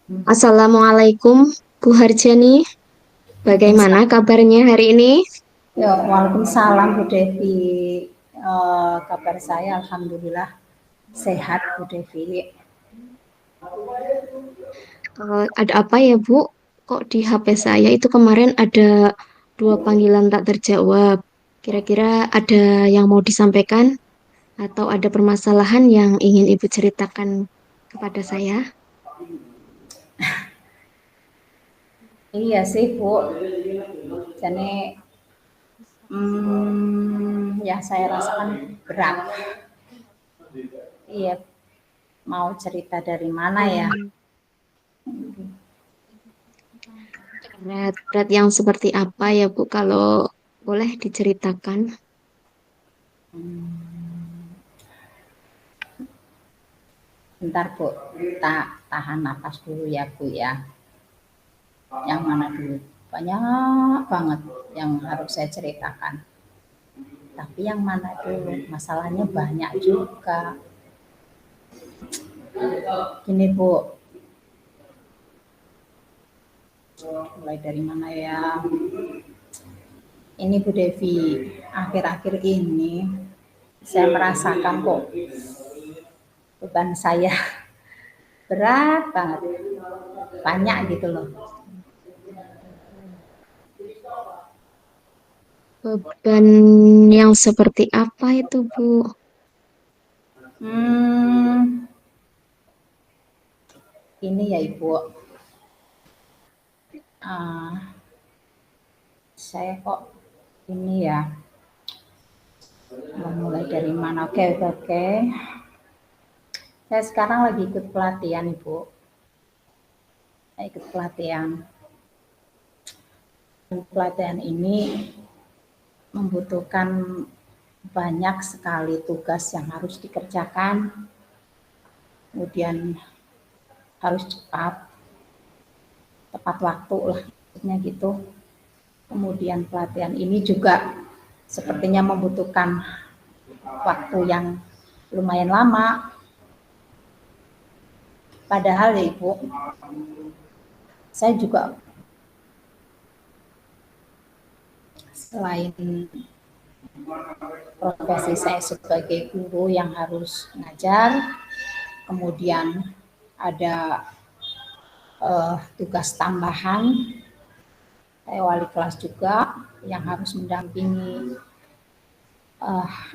Assalamualaikum Bu Harjani, bagaimana Waalaikumsalam. kabarnya hari ini? Ya, Waalaikumsalam Bu Devi. Kabar saya alhamdulillah sehat Bu Devi. Ada apa ya Bu? Kok di HP saya itu kemarin ada dua panggilan tak terjawab. Kira-kira ada yang mau disampaikan atau ada permasalahan yang ingin Ibu ceritakan kepada saya? Iya sih Bu. Jadi ya saya rasakan berat. Iya, mau cerita dari mana ya? Hmm, berat yang seperti apa ya Bu? Kalau boleh diceritakan. Bentar Bu, tahan napas dulu ya Bu ya. Yang mana dulu? Banyak banget yang harus saya ceritakan. Tapi yang mana dulu? Masalahnya banyak juga. Gini Bu, mulai dari mana ya? Ini Bu Devi, akhir-akhir ini saya merasakan kok beban saya berat banget, banyak gitu loh. Beban yang seperti apa itu Bu? Hmm, ini ya Ibu, uh, saya kok ini ya, mau mulai dari mana? Oke, oke, oke. Saya sekarang lagi ikut pelatihan Ibu, saya ikut pelatihan. Pelatihan ini membutuhkan banyak sekali tugas yang harus dikerjakan, kemudian harus cepat, tepat waktu lah, maksudnya gitu. Kemudian pelatihan ini juga sepertinya membutuhkan waktu yang lumayan lama. Padahal ya Ibu, saya juga selain profesi saya sebagai guru yang harus ngajar, kemudian ada tugas tambahan, saya wali kelas juga yang harus mendampingi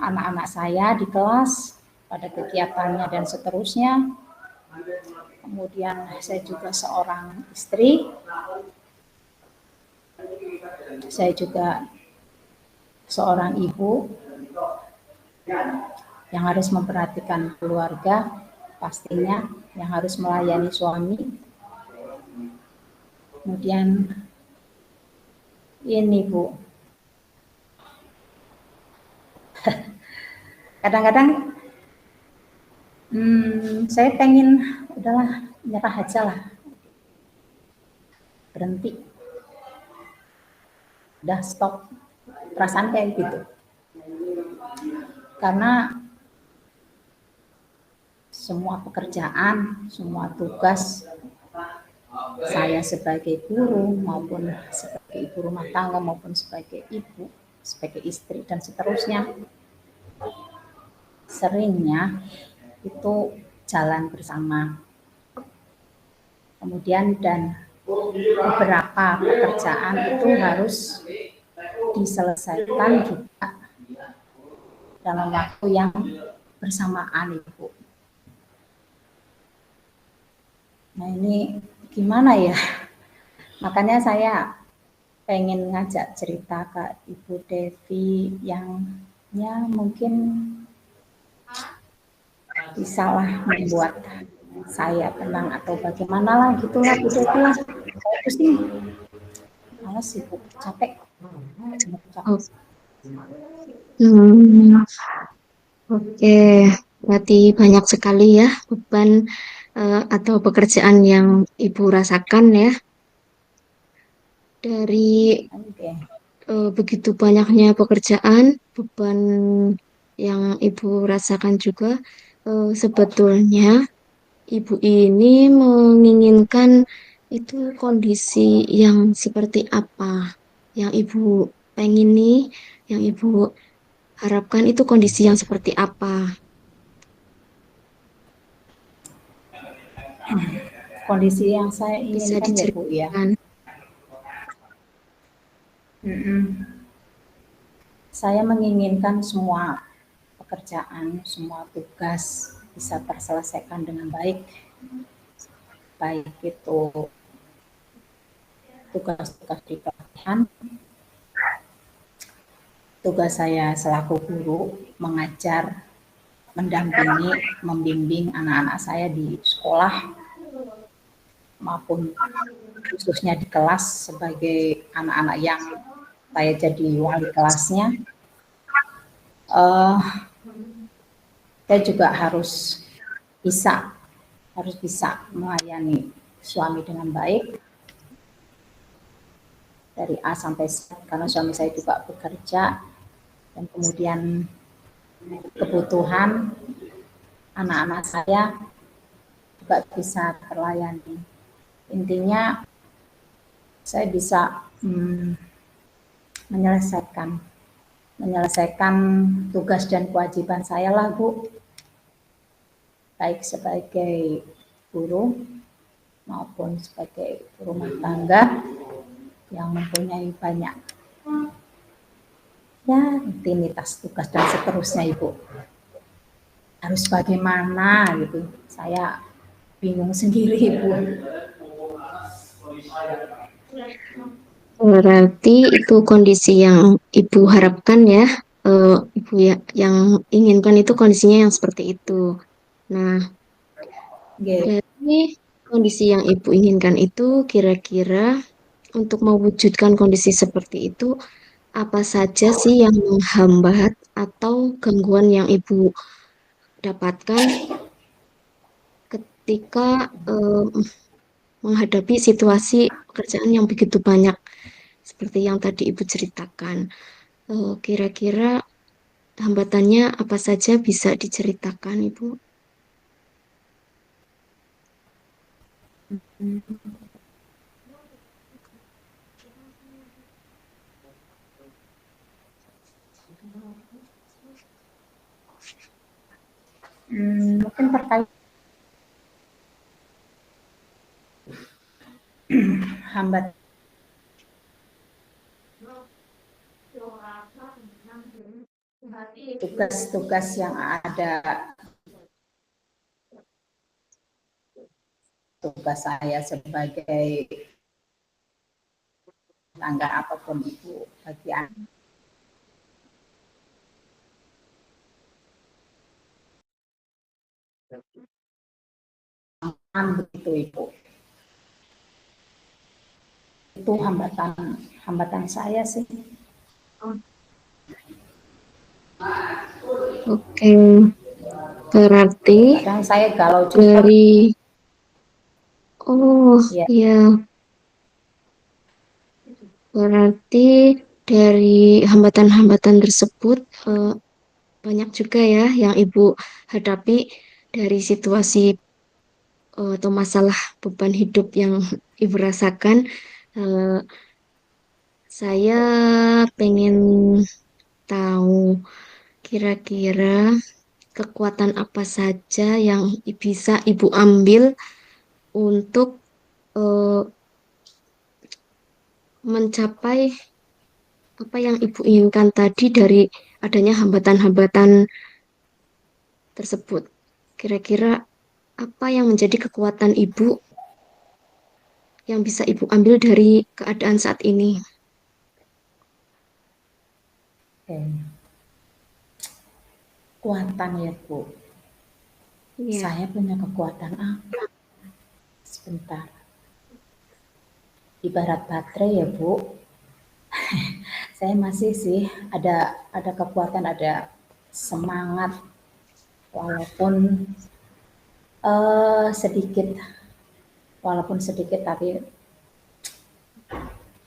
anak-anak saya di kelas pada kegiatannya dan seterusnya. Kemudian saya juga seorang istri, saya juga seorang ibu yang harus memperhatikan keluarga, pastinya yang harus melayani suami. Kemudian ini Bu, kadang-kadang saya pengen udahlah nyerah aja lah, berhenti, udah stop, perasaan kayak gitu. Karena semua pekerjaan, semua tugas saya sebagai guru maupun sebagai ibu rumah tangga maupun sebagai ibu, sebagai istri dan seterusnya, seringnya itu jalan bersama. Kemudian dan beberapa pekerjaan itu harus diselesaikan juga dalam waktu yang bersamaan Ibu. Nah ini gimana ya? Makanya saya pengen ngajak cerita ke Ibu Devi yang ya mungkin bisalah membuat saya tenang atau bagaimana lah gitulah Bu Devi lah. Saya pusing, males sibuk, capek. Oh, hmm, oke, berarti banyak sekali ya beban atau pekerjaan yang Ibu rasakan ya. Dari Oke. begitu banyaknya pekerjaan, beban yang Ibu rasakan juga sebetulnya. Ibu ini menginginkan itu kondisi yang seperti apa? Yang Ibu pengen nih, yang Ibu harapkan itu kondisi yang seperti apa? Kondisi yang saya Bisa inginkan ya Bu ya. diceritakan. Mm-mm. Saya menginginkan semua pekerjaan, semua tugas bisa terselesaikan dengan baik, baik itu tugas-tugas di pelatihan, tugas saya selaku guru mengajar, mendampingi, membimbing anak-anak saya di sekolah maupun khususnya di kelas sebagai anak-anak yang saya jadi wali kelasnya. Uh, saya juga harus bisa melayani suami dengan baik dari A sampai Z karena suami saya juga bekerja dan kemudian kebutuhan anak-anak saya juga bisa terlayani. Intinya saya bisa menyelesaikan tugas dan kewajiban saya lah Bu, baik sebagai guru maupun sebagai rumah tangga yang mempunyai banyak ya rutinitas tugas dan seterusnya Ibu. Harus bagaimana gitu, saya bingung sendiri Ibu. Berarti itu kondisi yang Ibu harapkan ya. Ibu ya, yang inginkan itu kondisinya yang seperti itu. Nah, Oke. dari kondisi yang Ibu inginkan itu kira-kira untuk mewujudkan kondisi seperti itu, apa saja sih yang menghambat atau gangguan yang Ibu dapatkan ketika menghadapi situasi pekerjaan yang begitu banyak seperti yang tadi Ibu ceritakan? Kira-kira hambatannya apa saja bisa diceritakan, Ibu? Mungkin terkait hambat tugas-tugas yang ada, tugas saya sebagai tangga apapun itu bagian begitu Ibu. Itu hambatan saya sih. Oke, berarti Kadang saya galau juga. dari oh Ya, ya, berarti dari hambatan-hambatan tersebut banyak juga ya yang Ibu hadapi dari situasi atau masalah beban hidup yang Ibu rasakan. Eh, saya pengen tahu kira-kira kekuatan apa saja yang bisa Ibu ambil untuk eh, mencapai apa yang Ibu inginkan tadi dari adanya hambatan-hambatan tersebut. Kira-kira apa yang menjadi kekuatan Ibu yang bisa Ibu ambil dari keadaan saat ini? oke. Kekuatan ya Bu. Iya. Saya punya kekuatan apa? Sebentar. Ibarat baterai ya Bu. Saya masih sih ada kekuatan, ada semangat walaupun sedikit, walaupun sedikit tapi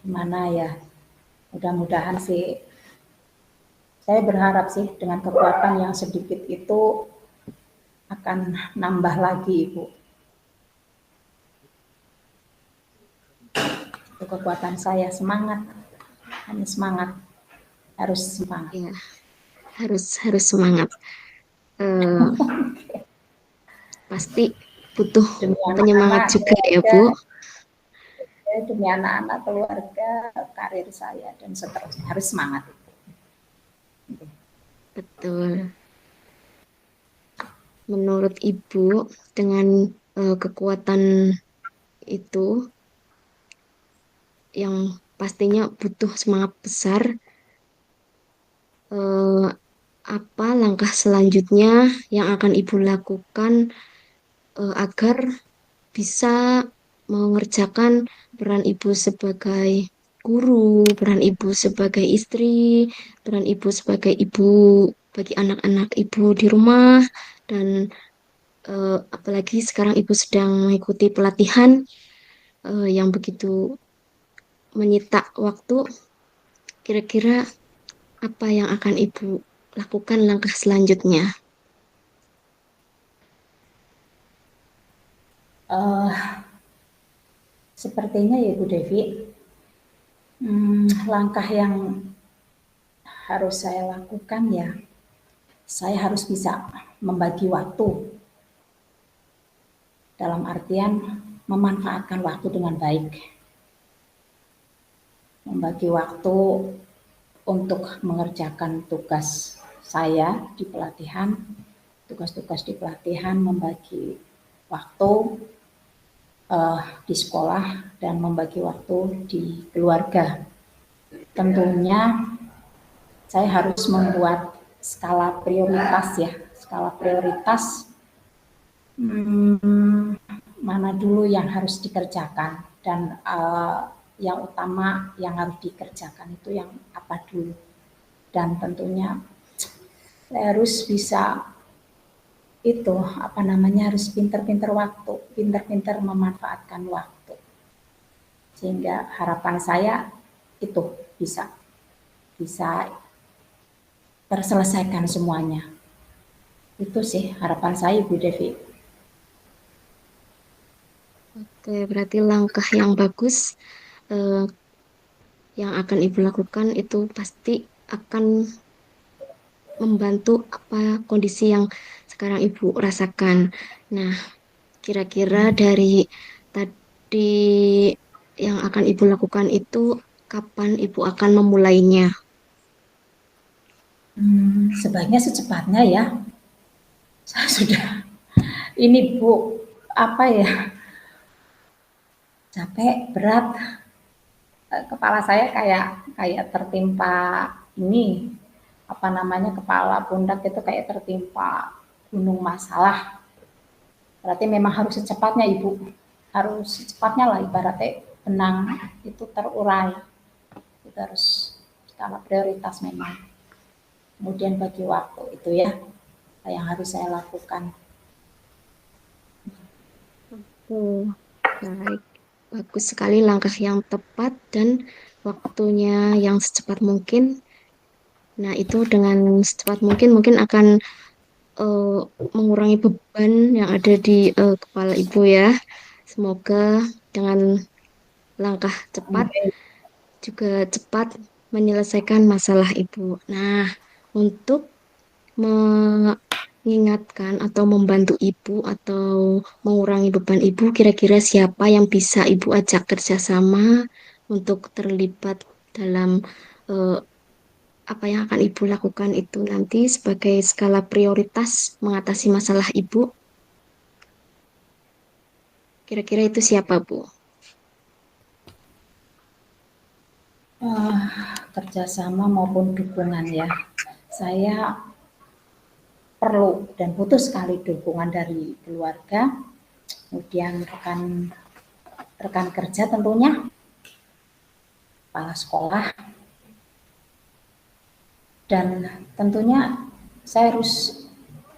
gimana ya. Mudah-mudahan sih saya berharap sih dengan kekuatan yang sedikit itu akan nambah lagi Ibu. Itu kekuatan saya, semangat, hanya semangat, harus semangat. Ya, harus semangat. Eh, Pasti butuh Demi penyemangat anak-anak, juga ya, keluarga, Bu. demi anak-anak, keluarga, karir saya, dan seterusnya. Harus semangat. Betul. Menurut Ibu, dengan kekuatan itu yang pastinya butuh semangat besar, eh, apa langkah selanjutnya yang akan Ibu lakukan agar bisa mengerjakan peran Ibu sebagai guru, peran Ibu sebagai istri, peran Ibu sebagai ibu bagi anak-anak Ibu di rumah, dan apalagi sekarang Ibu sedang mengikuti pelatihan yang begitu menyita waktu, kira-kira apa yang akan Ibu lakukan langkah selanjutnya? Uh, Sepertinya ya Bu Devi, langkah yang harus saya lakukan ya, saya harus bisa membagi waktu dalam artian memanfaatkan waktu dengan baik. Membagi waktu untuk mengerjakan tugas saya di pelatihan, tugas-tugas di pelatihan, membagi waktu di sekolah, dan membagi waktu di keluarga. Tentunya saya harus membuat skala prioritas ya, skala prioritas mana dulu yang harus dikerjakan, dan yang utama yang harus dikerjakan itu yang apa dulu. Dan tentunya saya harus bisa itu apa namanya, harus pinter-pinter waktu, pinter-pinter memanfaatkan waktu, sehingga harapan saya itu bisa bisa terselesaikan semuanya. Itu sih harapan saya, Bu Devi. Oke, berarti langkah yang bagus eh, yang akan Ibu lakukan itu pasti akan membantu apa kondisi yang sekarang Ibu rasakan. Nah, kira-kira dari tadi yang akan Ibu lakukan itu kapan Ibu akan memulainya? Sebaiknya secepatnya ya. Saya sudah ini Bu, apa ya, capek, berat, kepala saya kayak kayak tertimpa ini, apa namanya, kepala pundak itu kayak tertimpa gunung masalah. Berarti memang harus secepatnya Ibu, harus secepatnya lah, ibaratnya benang itu terurai. Itu harus skala prioritas memang. Kemudian bagi waktu itu ya yang harus saya lakukan. Oh, baik. Bagus sekali langkah yang tepat dan waktunya yang secepat mungkin. Nah, itu dengan secepat mungkin mungkin akan eh, mengurangi beban yang ada di kepala Ibu ya. Semoga dengan langkah cepat juga cepat menyelesaikan masalah Ibu. Nah, untuk mengingatkan atau membantu Ibu atau mengurangi beban Ibu, kira-kira siapa yang bisa Ibu ajak kerjasama untuk terlibat dalam eh, apa yang akan Ibu lakukan itu nanti sebagai skala prioritas mengatasi masalah Ibu? Kira-kira itu siapa, Bu? Kerjasama maupun dukungan ya. Saya perlu dan butuh sekali dukungan dari keluarga, kemudian rekan rekan kerja tentunya, kepala sekolah, dan tentunya saya harus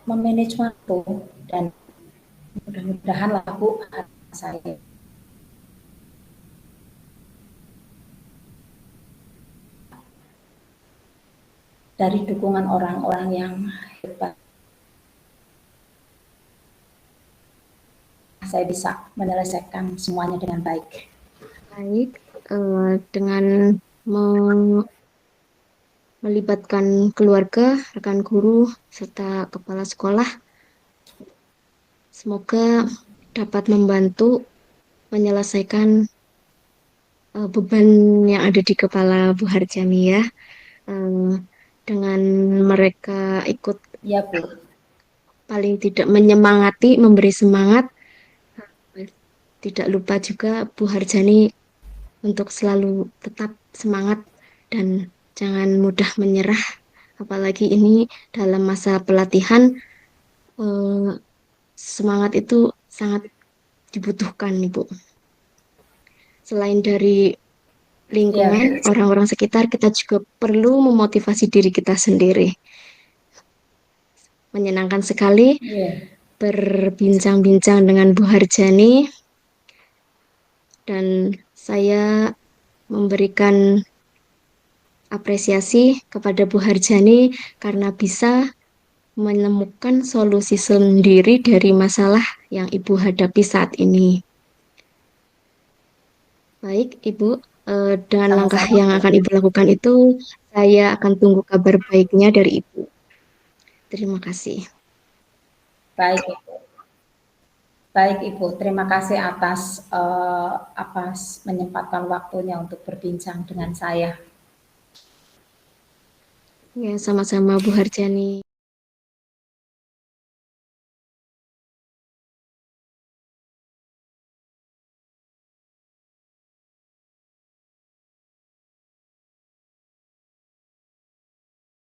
memanage waktu, dan mudah-mudahan lah Bu, saya dari dukungan orang-orang yang hebat, saya bisa menyelesaikan semuanya dengan baik. Baik. dengan me- melibatkan keluarga, rekan guru, serta kepala sekolah. Semoga dapat membantu menyelesaikan beban yang ada di kepala Bu Harjani ya. Eh, dengan mereka ikut Iya, Bu. paling tidak menyemangati, memberi semangat. Tidak lupa juga Bu Harjani untuk selalu tetap semangat dan jangan mudah menyerah. Apalagi ini dalam masa pelatihan, eh, semangat itu sangat dibutuhkan, Ibu. Selain dari Iya, lingkungan, Bu. orang-orang sekitar, kita juga perlu memotivasi diri kita sendiri. Menyenangkan sekali Iya. berbincang-bincang dengan Bu Harjani dan saya memberikan apresiasi kepada Bu Harjani karena bisa menemukan solusi sendiri dari masalah yang Ibu hadapi saat ini. Baik, Ibu, dengan langkah Sama-sama, yang Bu. akan Ibu lakukan itu, saya akan tunggu kabar baiknya dari Ibu. Terima kasih. Baik, Ibu. Baik, Ibu. Terima kasih atas menyempatkan waktunya untuk berbincang dengan saya. Ya, sama-sama Bu Harjani.